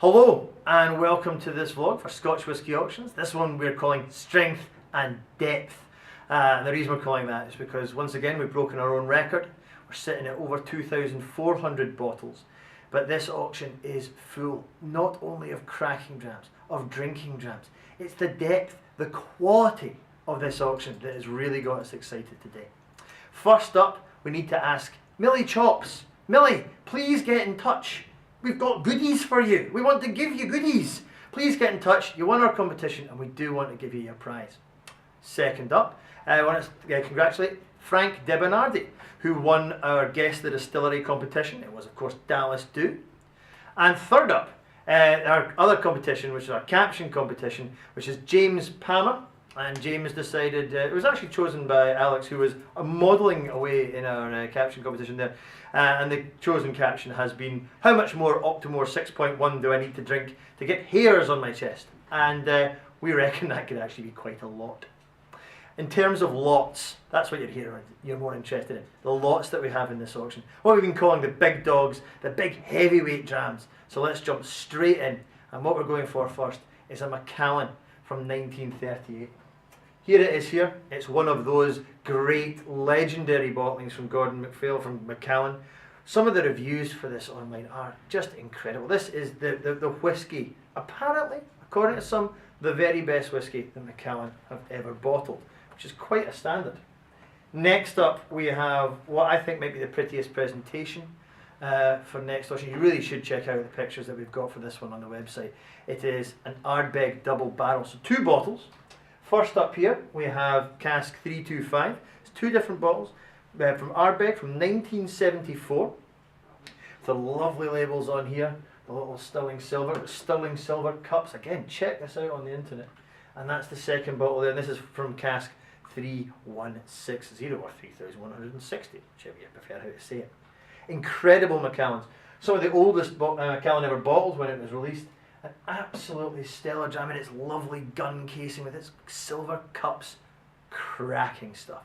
Hello and welcome to this vlog for Scotch Whisky Auctions. This one we're calling Strength and Depth. And the reason we're calling that is because once again we've broken our own record. We're sitting at over 2,400 bottles. But this auction is full not only of cracking drams, of drinking drams. It's the depth, the quality of this auction that has really got us excited today. First up, we need to ask Millie Chops. Millie, please get in touch. We've got goodies for you. We want to give you goodies. Please get in touch. You won our competition and we do want to give you your prize. Second up, I want to congratulate Frank DeBernardi, who won our Guess the Distillery competition. It was, of course, Dallas Dew. And third up, our other competition, which is our caption competition, which is James Palmer. And James decided, it was actually chosen by Alex, who was modelling away in our caption competition there. And the chosen caption has been, how much more Octomore 6.1 do I need to drink to get hairs on my chest? And we reckon that could actually be quite a lot. In terms of lots, that's what you're more interested in. The lots that we have in this auction. What we've been calling the big dogs, the big heavyweight drams. So let's jump straight in. And what we're going for first is a Macallan from 1938. Here it is here. It's one of those great legendary bottlings from Gordon MacPhail from Macallan. Some of the reviews for this online are just incredible. This is the whisky, apparently, according to some, the very best whisky that Macallan have ever bottled, which is quite a standard. Next up, we have what I think might be the prettiest presentation for next auction. You really should check out the pictures that we've got for this one on the website. It is an Ardbeg double barrel, so 2 bottles. First up here, we have cask 325. It's 2 different bottles from Ardbeg from 1974. The lovely labels on here, the little sterling silver cups. Again, check this out on the internet. And that's the second bottle there. And this is from cask 3160 or 3160, whichever you prefer how to say it. Incredible Macallans. Some of the oldest Macallan ever bottled when it was released. An absolutely stellar jam in its lovely gun casing with its silver cups. Cracking stuff.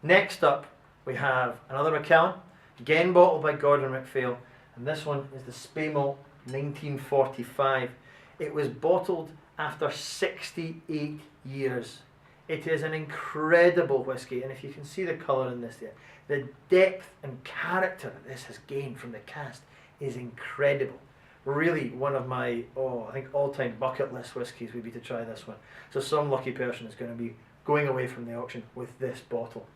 Next up, we have another Macallan, again bottled by Gordon MacPhail, and this one is the Speymal 1945. It was bottled after 68 years. It is an incredible whisky, and if you can see the colour in this there, the depth and character that this has gained from the cast is incredible. Really one of my, I think all-time bucket list whiskies would be to try this one. So some lucky person is going to be going away from the auction with this bottle.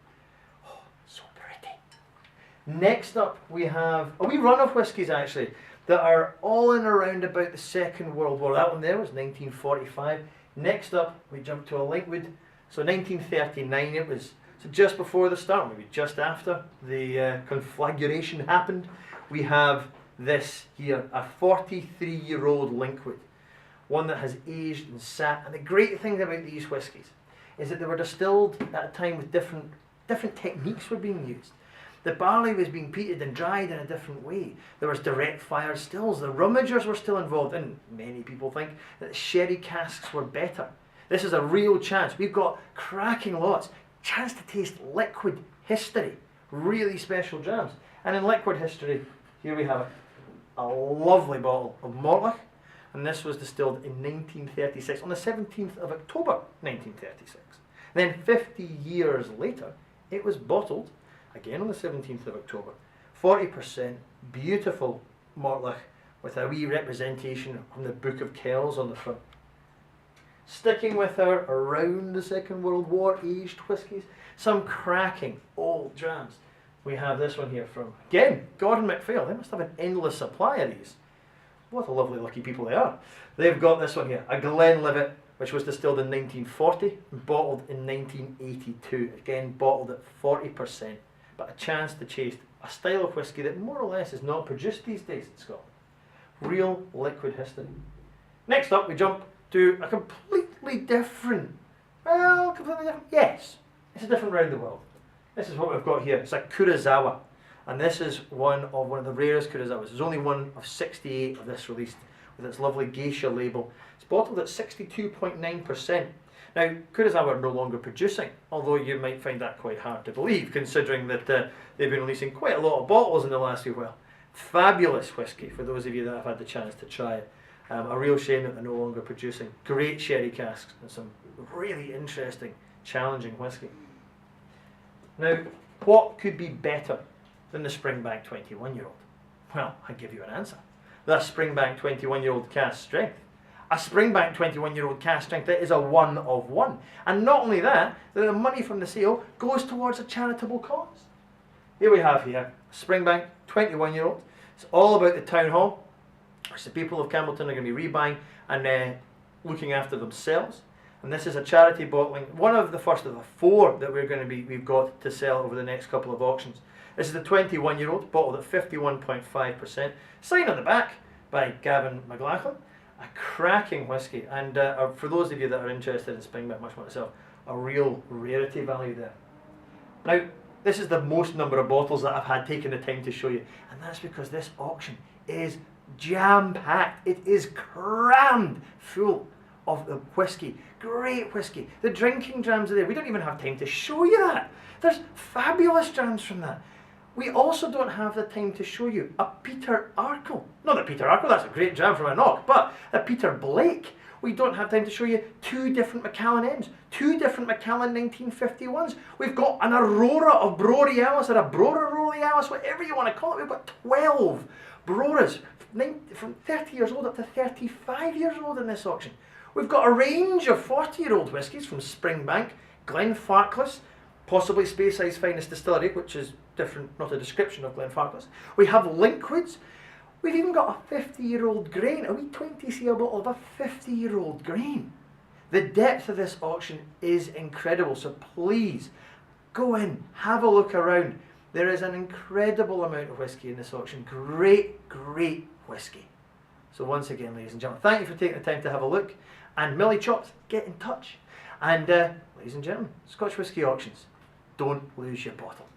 Oh, so pretty. Next up we have a wee run of whiskies actually that are all in around about the Second World War. That one there was 1945. Next up we jump to a Lightwood. So 1939 it was, so just before the start, maybe just after the conflagration happened. We have this here, a 43-year-old Linkwood, one that has aged and sat. And the great thing about these whiskies is that they were distilled at a time with different techniques were being used. The barley was being peated and dried in a different way. There was direct fire stills. The rummagers were still involved, and many people think that the sherry casks were better. This is a real chance. We've got cracking lots. Chance to taste liquid history. Really special jams. And in liquid history, here we have it. A lovely bottle of Mortlach, and this was distilled in 1936, on the 17th of October 1936. And then 50 years later, it was bottled, again on the 17th of October, 40%, beautiful Mortlach, with a wee representation from the Book of Kells on the front. Sticking with our around the Second World War aged whiskies, some cracking old drams. We have this one here from, again, Gordon MacPhail. They must have an endless supply of these. What a lovely lucky people they are. They've got this one here, a Glenlivet, which was distilled in 1940 and bottled in 1982. Again, bottled at 40%, but a chance to taste a style of whisky that more or less is not produced these days in Scotland. Real liquid history. Next up, we jump to a completely different, yes, it's a different round the world. This is what we've got here. It's a Kurosawa, and this is one of the rarest Kurosawas. There's only one of 68 of this released, with its lovely geisha label. It's bottled at 62.9%. Now, Kurosawa are no longer producing, although you might find that quite hard to believe, considering that they've been releasing quite a lot of bottles in the last few while. Fabulous whisky for those of you that have had the chance to try it. A real shame that they're no longer producing great sherry casks and some really interesting, challenging whisky. Now, what could be better than the Springbank 21-year-old? Well, I give you an answer. The Springbank 21-year-old cask strength. A Springbank 21-year-old cask strength that is a 1 of 1. And not only that, the money from the sale goes towards a charitable cause. Here we have Springbank 21-year-old. It's all about the town hall, which the people of Campbelltown are going to be rebuying and looking after themselves. And this is a charity bottling, one of the first of the 4 that we've got to sell over the next couple of auctions. This is the 21-year-old, bottled at 51.5%. Sign on the back by Gavin McLachlan. A cracking whisky, and for those of you that are interested in Springbank much like myself, a real rarity value there. Now, this is the most number of bottles that I've had taken the time to show you, and that's because this auction is jam-packed. It is crammed full of the whisky. Great whisky. The drinking drams are there. We don't even have time to show you that. There's fabulous drams from that. We also don't have the time to show you a Peter Arkle. Not that Peter Arkle, that's a great jam from a knock, but a Peter Blake. We don't have time to show you 2 different Macallan M's, 2 different Macallan 1951s. We've got an Aurora of Borealis or a Brora Borealis, whatever you want to call it. We've got 12 Broras from 30 years old up to 35 years old in this auction. We've got a range of 40-year-old whiskies from Springbank, Glenfarclas, possibly Spaceside's finest distillery, which is different, not a description of Glenfarclas. We have Linkwoods. We've even got a 50-year-old grain, a wee 20cl bottle of a 50-year-old grain. The depth of this auction is incredible, so please go in, have a look around. There is an incredible amount of whisky in this auction. Great, great whisky. So once again, ladies and gentlemen, thank you for taking the time to have a look. And Millie Chops, get in touch. And ladies and gentlemen, Scotch Whisky Auctions. Don't lose your bottle.